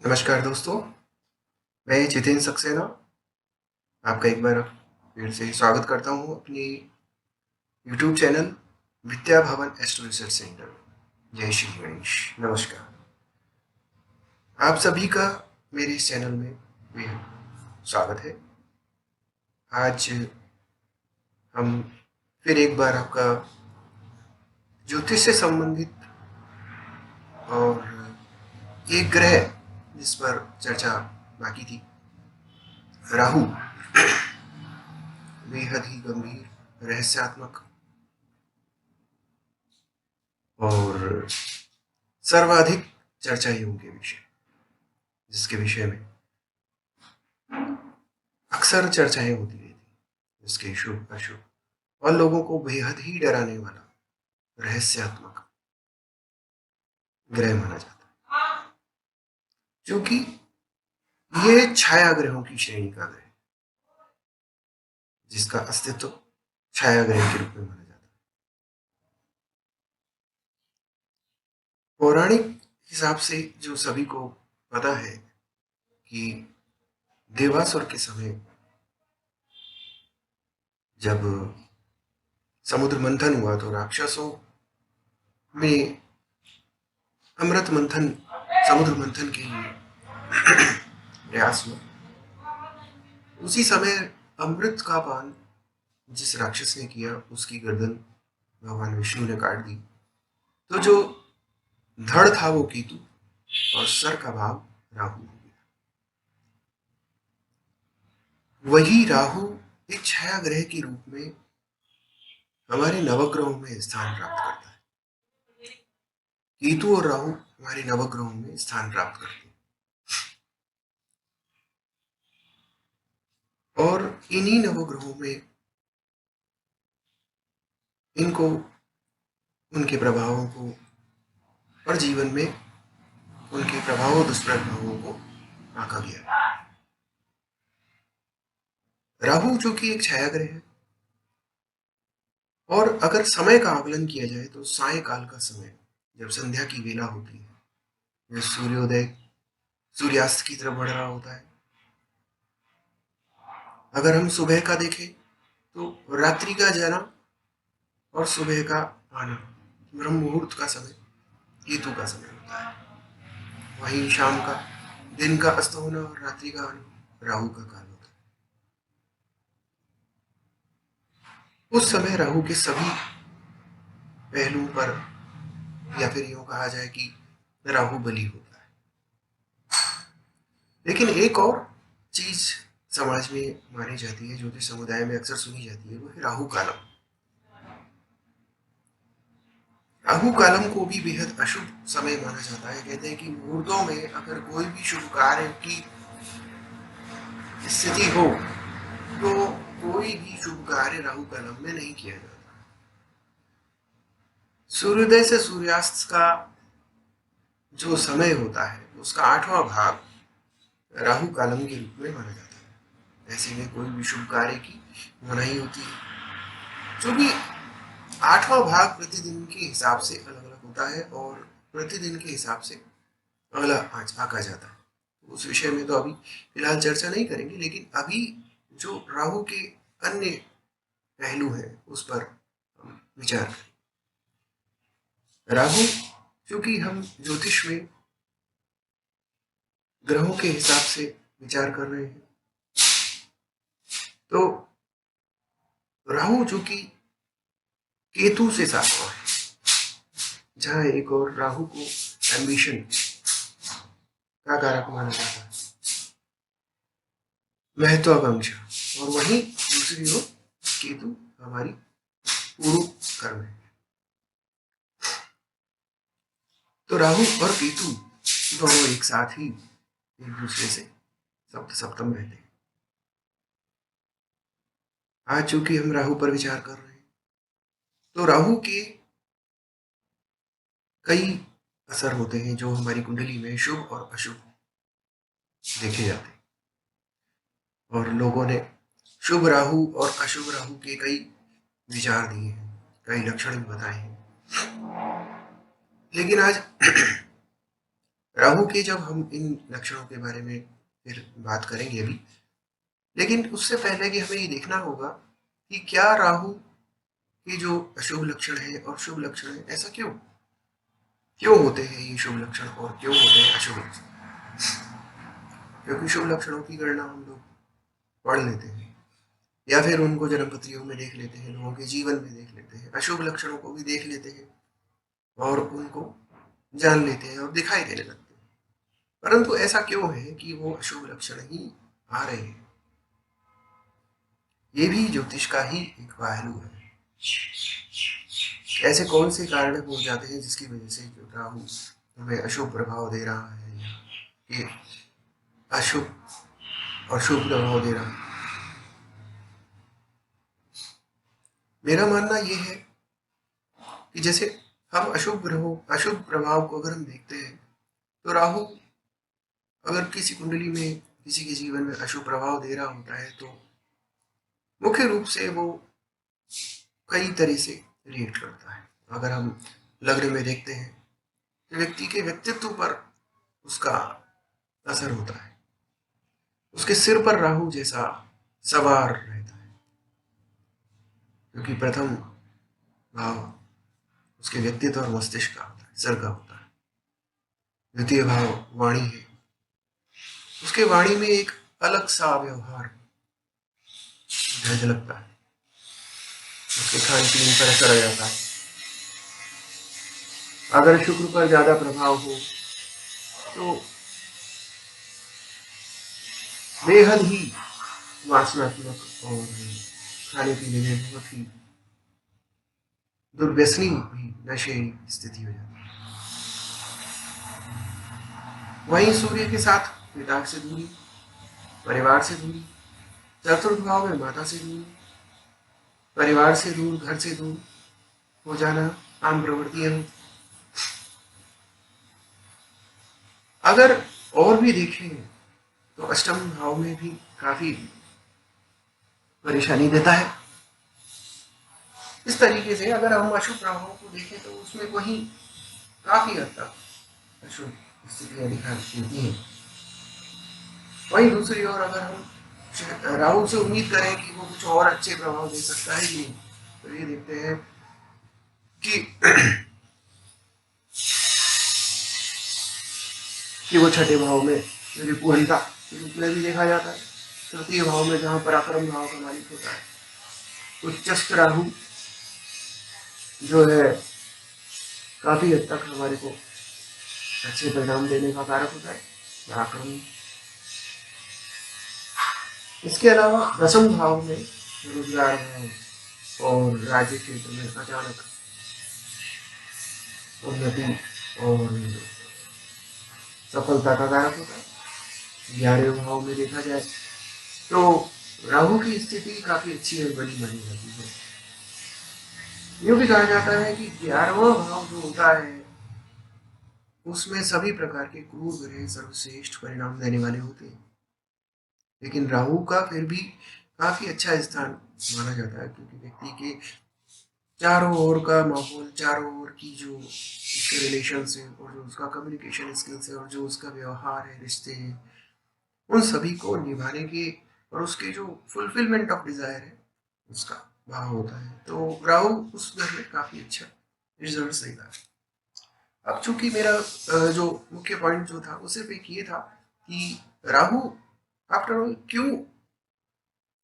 नमस्कार दोस्तों, मैं जितेंद्र सक्सेना आपका एक बार फिर से स्वागत करता हूँ अपनी YouTube channel Vidya Bhavan astro research centre. जय श्री गणेश। नमस्कार। आप सभी का मेरे इस चैनल में बेहद स्वागत है। आज हम फिर एक बार आपका ज्योतिष से संबंधित और एक ग्रह जिस पर चर्चा बाकी थी, राहु, बेहद ही गंभीर, रहस्यात्मक और सर्वाधिक चर्चा योग्य विषय, जिसके विषय में अक्सर चर्चाएं होती रहती, जिसके शुभ अशुभ और लोगों को बेहद ही डराने वाला रहस्यात्मक ग्रह माना जाता है, जो कि ये छाया ग्रहों की श्रेणी का ग्रह, जिसका अस्तित्व छाया ग्रह के रूप में माना जाता है। पौराणिक हिसाब से जो सभी को पता है कि देवासुर के समय जब समुद्र मंथन हुआ तो राक्षसों में अमृत मंथन, समुद्र मंथन के लिए प्रयास हुआ। उसी समय अमृत का पान जिस राक्षस ने किया, उसकी गर्दन भगवान विष्णु ने काट दी। तो जो धड़ था वो केतु और सर का भाग राहु हो गया। वही राहु एक छाया ग्रह के रूप में हमारे नवग्रहों में स्थान प्राप्त करता है। केतु और राहु हमारे नवग्रहों में स्थान प्राप्त करते हैं और इन्हीं नवग्रहों में इनको, उनके प्रभावों को और जीवन में उनके प्रभावों दुष्प्रभावों को आंका गया। राहु जो कि एक छाया ग्रह है और अगर समय का आकलन किया जाए तो सायकाल का समय, जब संध्या की वेला होती है, जब सूर्योदय सूर्यास्त की तरफ बढ़ रहा होता है। अगर हम सुबह का देखें तो रात्रि का जाना और सुबह का आना, ब्रह्म मुहूर्त का समय केतु का समय होता है। वहीं शाम का, दिन का अस्त होना और रात्रि का आना राहु का काल होता है। उस समय राहु के सभी पहलुओं पर, या फिर यूं कहा जाए कि राहु बली होता है। लेकिन एक और चीज समाज में मानी जाती है, जो कि समुदाय में अक्सर सुनी जाती है, वो है राहु कालम। राहु कालम को भी बेहद अशुभ समय माना जाता है। कहते हैं कि मुहूर्तों में अगर कोई भी शुभ कार्य की स्थिति हो तो कोई भी शुभ कार्य राहु कालम में नहीं किया जाता। सूर्योदय से सूर्यास्त का जो समय होता है, उसका 8वां भाग राहु कालम के रूप में माना जाता है। ऐसे में कोई भी शुभ कार्य की मनाही होती है, जो कि 8वां भाग प्रतिदिन के हिसाब से अलग अलग होता है और प्रतिदिन के हिसाब से अगला आंका जाता है। उस विषय में तो अभी फिलहाल चर्चा नहीं करेंगे, लेकिन अभी जो राहु के अन्य पहलू हैं उस पर हम विचार करें। राहु, क्योंकि हम ज्योतिष में ग्रहों के हिसाब से विचार कर रहे हैं, तो राहु जो कि केतु से सातवां है, जहां एक और राहु को एम्बिशन का कारक माना जाता है, महत्वाकांक्षा, और वहीं दूसरी ओर केतु हमारी पूर्व कर्म है। तो राहु और केतु दोनों एक साथ ही एक दूसरे से सप्तम रहते हैं। आज चूंकि हम राहु पर विचार कर रहे हैं, तो राहु के कई असर होते हैं जो हमारी कुंडली में शुभ और अशुभ देखे जाते हैं, और लोगों ने शुभ राहु और अशुभ राहु के कई विचार दिए हैं, कई लक्षण भी बताए हैं। लेकिन आज राहु के जब हम इन लक्षणों के बारे में फिर बात करेंगे अभी, लेकिन उससे पहले कि हमें ये देखना होगा कि क्या राहु के जो अशुभ लक्षण है और शुभ लक्षण है, ऐसा क्यों क्यों होते हैं ये शुभ लक्षण और क्यों होते हैं अशुभ लक्षण? क्योंकि शुभ लक्षणों की गणना हम लोग पढ़ लेते हैं या फिर उनको जन्मपत्रियों में देख लेते हैं, लोगों के जीवन में देख लेते हैं, अशुभ लक्षणों को भी देख लेते हैं और उनको जान लेते हैं और दिखाई देने लगते हैं। परंतु ऐसा क्यों है कि वो अशुभ लक्षण ही आ रहे हैं? ये भी ज्योतिष का ही एक पहलू है। ऐसे कौन से कारण हो जाते हैं जिसकी वजह से जो राहु हमें अशुभ प्रभाव दे रहा है या ये अशुभ और शुभ प्रभाव दे रहा है? मेरा मानना ये है कि जैसे हम अशुभ प्रभाव को अगर हम देखते हैं तो राहु अगर किसी कुंडली में किसी के जीवन में अशुभ प्रभाव दे रहा होता है तो मुख्य रूप से वो कई तरह से रिएक्ट करता है। अगर हम लग्न में देखते हैं तो व्यक्ति के व्यक्तित्व पर उसका असर होता है, उसके सिर पर राहु जैसा सवार रहता है, क्योंकि प्रथम भाव उसके व्यक्तित्व और मस्तिष्क का होता है, सिर का होता है। द्वितीय भाव वाणी है, उसके वाणी में एक अलग सा व्यवहार झलकता है, उसके खान पीन पर असर आ जाता है। अगर शुक्र पर ज्यादा प्रभाव हो तो बेहद ही वासनात्मक और खाने पीने में बहुत ही दुर्व्यसनी भी नशे स्थिति हो जाती है। वहीं सूर्य के साथ पिता से दूरी, परिवार से दूरी, चतुर्थ भाव में माता से दूरी, परिवार से दूर, घर से दूर हो जाना आम प्रवृत्तियां होती। अगर और भी देखें तो अष्टम भाव में भी काफी परेशानी देता है। इस तरीके से अगर हम अशुभ प्रभावों को देखें तो उसमें वही काफी हद तक अशुभ स्थितियां दिखाई देती हैं। वहीं दूसरी ओर अगर हम राहु से उम्मीद करें कि वो कुछ और अच्छे प्रभाव दे सकता है कि तो ये देखते हैं कि कि वो छठे भाव में रिपुहंता के रूप में भी देखा जाता है। तृतीय भाव में जहाँ पराक्रम भाव का मालिक होता है उच्चस्थ राहु जो है काफी हद तक हमारे को अच्छे परिणाम देने का कारक होता है, पराक्रम। इसके अलावा दसम भाव में रोजगार भाव और राज्य क्षेत्र में अचानक उन्नति और सफलता का कारक होता है। 11वें भाव में देखा जाए तो राहु की स्थिति काफी अच्छी और बड़ी मानी जाती है। यूं भी कहा जाता है कि 11वां भाव जो होता है उसमें सभी प्रकार के क्रूर ग्रह सर्वश्रेष्ठ परिणाम देने वाले होते हैं, लेकिन राहु का फिर भी काफी अच्छा स्थान माना जाता है, क्योंकि व्यक्ति के चारों ओर का माहौल, चारों ओर की जो उसके रिलेशन है और जो उसका कम्युनिकेशन स्किल्स है और जो उसका व्यवहार है, रिश्ते हैं, उन सभी को निभाने के और उसके जो फुलफिलमेंट ऑफ डिजायर है उसका भाव होता है। तो राहु उस घर में काफी अच्छा रिजल्ट देता है। अब चूंकि मेरा जो मुख्य पॉइंट जो था वो सिर्फ एक ये था कि राहु आफ्टर ऑल क्यों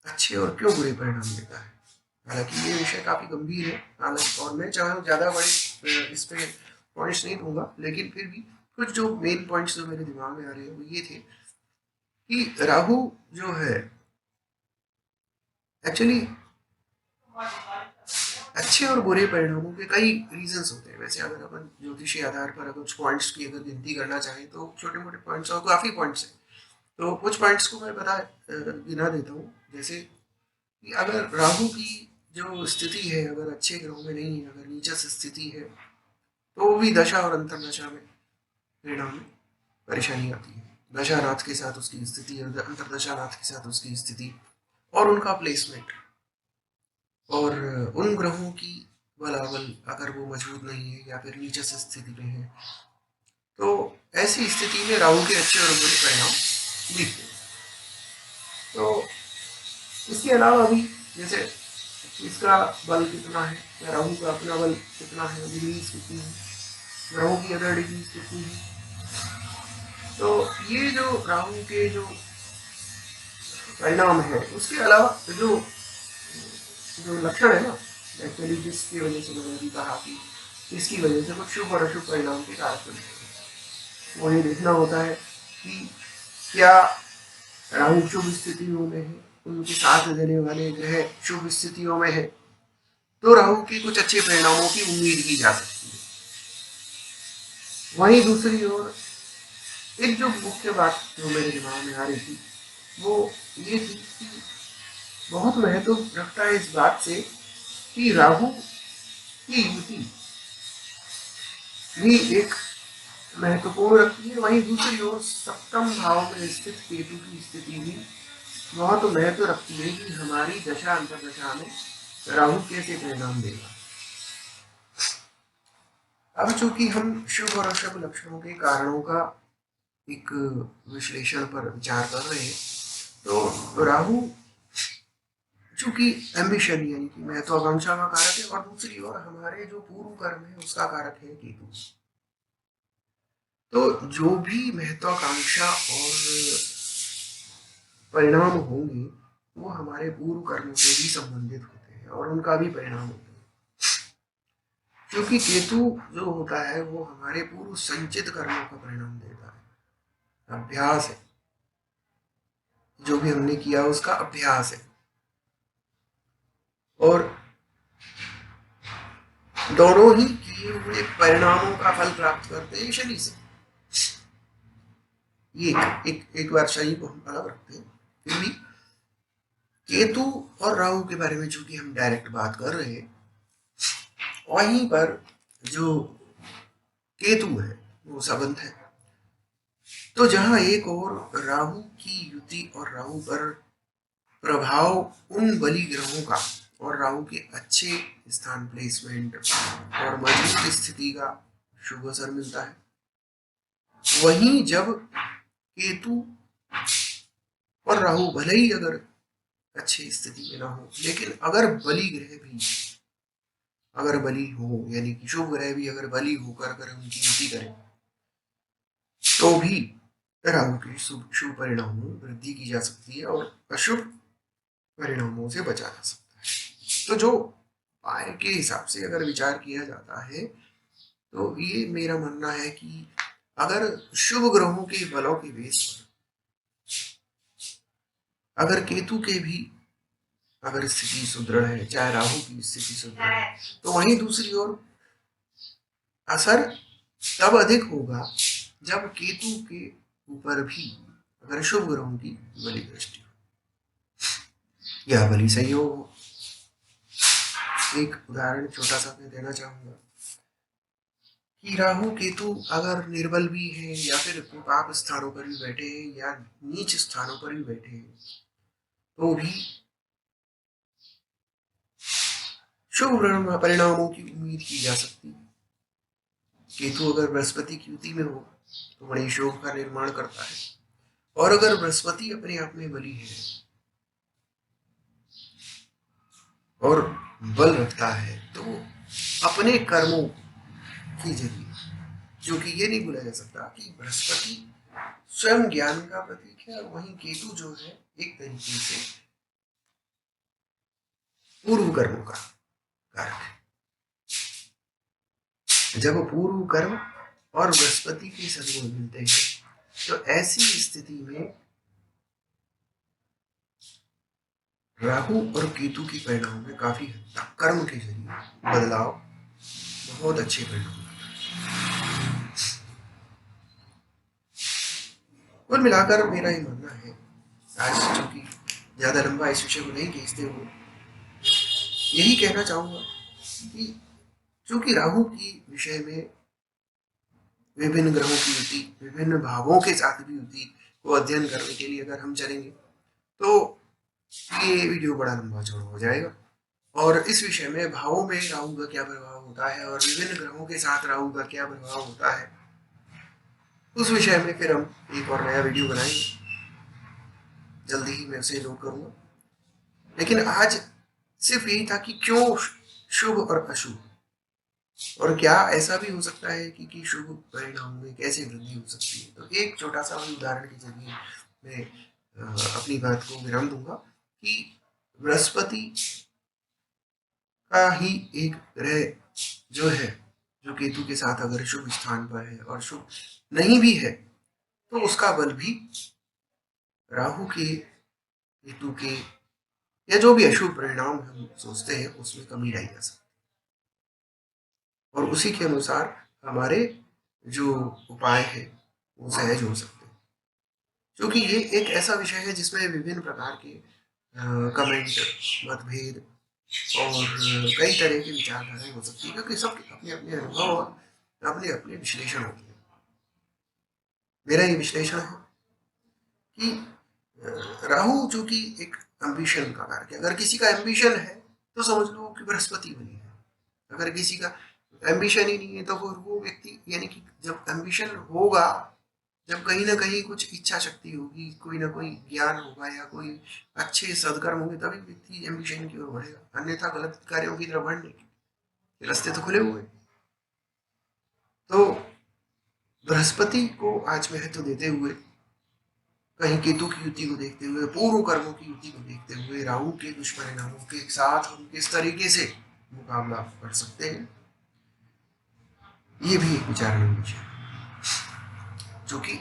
अच्छे और क्यों बुरे परिणाम देता है। हालांकि ये विषय काफी गंभीर है, हालांकि और मैं चाहूँ ज्यादा बड़े इस पे पॉइंट्स नहीं दूंगा, लेकिन फिर भी कुछ जो मेन पॉइंट्स जो मेरे दिमाग में आ रहे हैं वो ये थे कि राहु जो है एक्चुअली अच्छे और बुरे परिणामों के कई रीजंस होते हैं। वैसे अगर अपन ज्योतिषी आधार पर अगर कुछ पॉइंट्स की अगर गिनती करना चाहें तो छोटे मोटे पॉइंट्स और काफी पॉइंट्स हैं, तो कुछ पॉइंट्स को मैं गिना देता हूँ। जैसे कि अगर राहु की जो स्थिति है अगर अच्छे ग्रहों में नहीं है, अगर नीचस्थ स्थिति है, तो वो भी दशा और अंतर दशा में परिणाम में परेशानी आती है। दशा नाथ के साथ उसकी स्थिति, अंतरदशा नाथ के साथ उसकी स्थिति और उनका प्लेसमेंट और उन ग्रहों की बलाबल अगर वो मजबूत नहीं है या फिर नीचे से स्थिति में है, तो ऐसी स्थिति में राहु के अच्छे और बुरे परिणाम दिखते हैं। तो इसके अलावा भी जैसे इसका बल कितना है, राहु का अपना बल कितना है, डिग्रीज कितनी है, राहु की अदर डिग्रीज कितनी है। तो ये जो राहु के जो परिणाम है, उसके अलावा जो जो लक्षण है ना, एक्चुअली जिसकी वजह से मैंने भी कहा कि इसकी वजह से कुछ शुभ और अशुभ परिणाम के कारक बनते हैं। वो ये देखना होता है कि क्या राहु शुभ स्थितियों में है, उनके साथ देने वाले ग्रह शुभ स्थितियों में है, तो राहु के कुछ अच्छे परिणामों की उम्मीद की जा सकती है। वहीं दूसरी ओर एक जो मुख्य बात जो मेरे दिमाग में आ रही थी वो ये थी कि बहुत महत्व रखता है इस बात से कि राहु की युति भी एक महत्वपूर्ण रखती है। वहीं दूसरी ओर सप्तम भाव में स्थित केतु की स्थिति भी बहुत महत्व रखती है कि हमारी दशा अंतर्दशा में राहु कैसे परिणाम देगा। अब चूंकि हम शुभ और अशुभ लक्षणों के कारणों का एक विश्लेषण पर विचार कर रहे हैं, तो राहु चूंकि एम्बिशन यानी कि महत्वाकांक्षा का कारक है, और दूसरी ओर हमारे जो पूर्व कर्म है उसका कारक है केतु। तो जो भी महत्वाकांक्षा और परिणाम होंगे वो हमारे पूर्व कर्मों से भी संबंधित होते हैं और उनका भी परिणाम होता है। क्योंकि केतु जो होता है वो हमारे पूर्व संचित कर्मों का परिणाम देता है, अभ्यास है, जो भी हमने किया उसका अभ्यास है। और दोनों ही किए हुए परिणामों का फल प्राप्त करते हैं शनि से। ये एक बार शनि को हम अलग रखते हैं, फिर भी केतु और राहु के बारे में चूंकि हम डायरेक्ट बात कर रहे हैं, वहीं पर जो केतु है वो संबंध है। तो जहां एक और राहु की युति और राहु पर प्रभाव उन बलि ग्रहों का और राहु के अच्छे स्थान प्लेसमेंट और मजबूत स्थिति का शुभ असर मिलता है, वहीं जब केतु और राहु भले ही अगर अच्छी स्थिति में ना हो, लेकिन अगर बलि ग्रह भी अगर बलि हो यानी कि शुभ ग्रह भी अगर बलि होकर अगर उनकी युति करें तो भी राहु के शुभ परिणामों में वृद्धि की जा सकती है और अशुभ परिणामों से बचा जा सकता है। तो जो उपाय के हिसाब से अगर विचार किया जाता है तो ये मेरा मानना है कि अगर शुभ ग्रहों के बलों के बेस पर अगर केतु के भी अगर स्थिति सुदृढ़ है, चाहे राहु की स्थिति सुदृढ़ है, तो वहीं दूसरी ओर असर तब अधिक होगा जब केतु के ऊपर भी अगर शुभ ग्रहों की बली दृष्टि हो या बली संयोग हो। एक उदाहरण छोटा सा मैं देना चाहूंगा कि राहु केतु अगर निर्बल भी है या फिर पाप स्थानों पर भी बैठे हैं या नीच स्थानों पर भी बैठे हैं तो भी शुभ परिणामों की उम्मीद की जा सकती है। केतु अगर बृहस्पति की युति में हो तो बड़ी शोभ का निर्माण करता है, और अगर बृहस्पति अपने आप में बली है और बल रखता है तो अपने कर्मों के जरिए, जो कि ये नहीं भूला जा सकता कि बृहस्पति स्वयं ज्ञान का प्रतीक है और वहीं केतु जो है एक तरीके से पूर्व कर्मों का कारक है। जब पूर्व कर्म और बृहस्पति के सद्गुण मिलते हैं तो ऐसी स्थिति में राहु और केतु के परिणाम में काफी हद तक कर्म के जरिए बदलाव बहुत अच्छे परिणाम। कुल मिलाकर मेरा ये मानना है, आज चूंकि ज्यादा लंबा इस विषय को नहीं खींचते हुए यही कहना चाहूंगा कि चूंकि राहु की विषय में विभिन्न ग्रहों की युति, विभिन्न भावों के साथ भी युति को अध्ययन करने के लिए अगर हम चलेंगे तो ये वीडियो बड़ा लंबा चौड़ा हो जाएगा, और इस विषय में भावों में राहु का क्या प्रभाव होता है और विभिन्न ग्रहों के साथ राहु का क्या प्रभाव होता है उस विषय में फिर हम एक और नया वीडियो बनाएंगे, जल्दी ही मैं उसे लोड करूंगा। लेकिन आज सिर्फ यही था कि क्यों शुभ और अशुभ, और क्या ऐसा भी हो सकता है कि शुभ परिणाम में कैसे वृद्धि हो सकती है। तो एक छोटा सा उदाहरण के जरिए मैं अपनी बात को विराम दूंगा कि बृहस्पति का ही एक ग्रह जो है, जो केतु के साथ अगर शुभ स्थान पर है और शुभ नहीं भी है, तो उसका बल भी राहु के, केतु के, या जो भी अशुभ परिणाम हम सोचते हैं उसमें कमी लाई जा सकती है, और उसी के अनुसार हमारे जो उपाय है वो सहज हो सकते हैं। क्योंकि ये एक ऐसा विषय है जिसमें विभिन्न प्रकार के कमेंट, मतभेद और कई तरह की विचारधाराएं हो सकती है, क्योंकि सबके अपने अपने अनुभव और अपने अपने विश्लेषण होते हैं। मेरा ये विश्लेषण है कि राहु जो कि एक एम्बिशन का कारक है। अगर किसी का एम्बिशन है तो समझ लो कि बृहस्पति बनी है। अगर किसी का एम्बिशन ही नहीं है तो फिर वो व्यक्ति, यानी कि जब एम्बिशन होगा, जब कहीं ना कहीं कुछ इच्छा शक्ति होगी, कोई ना कोई ज्ञान होगा या कोई अच्छे सदकर्म होंगे, तभी व्यक्ति एम्बिशन की ओर बढ़ेगा। अन्यथा गलत कार्यों की तरफ बढ़ने के रास्ते तो खुले हुए। तो बृहस्पति को आज महत्व देते हुए, कहीं केतु की युति को देखते हुए, पूर्व कर्मों की युति को देखते हुए, राहु के दुष्परिणामों के साथ हम किस तरीके से मुकाबला कर सकते हैं, ये भी एक विचारणीय विषय है, जो कि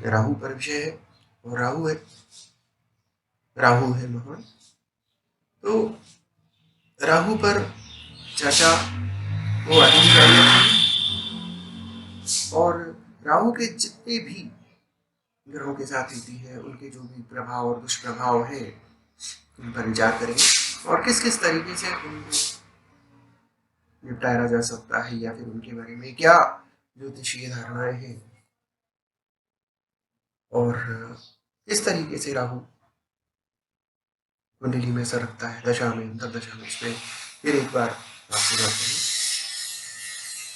राहु पर विषय है। और राहु है महान। तो राहु पर चर्चा वो अधिक जारी, और राहु के जितने भी ग्रहों के साथ युति है उनके जो भी प्रभाव और दुष्प्रभाव है उन पर विचार करेंगे, और किस किस तरीके से उनको निपटाया जा सकता है, या फिर उनके बारे में क्या ज्योतिषीय धारणाएं हैं, और किस तरीके से राहु कुंडली में असर रखता है, दशा में, अंतरदशा में। इस पर फिर एक बार आपसे बात करेंगे।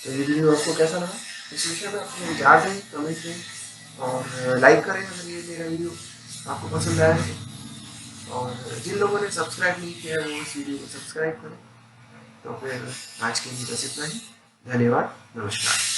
तो ये वीडियो आपको कैसा लगा, इस विषय में अपने विचार दें, कमेंट दें, और लाइक करें अगर ये मेरा वीडियो आपको पसंद आया है। और जिन लोगों ने सब्सक्राइब नहीं किया वो इस वीडियो को सब्सक्राइब करें। तो फिर आज के लिए बस इतना ही। धन्यवाद, नमस्कार।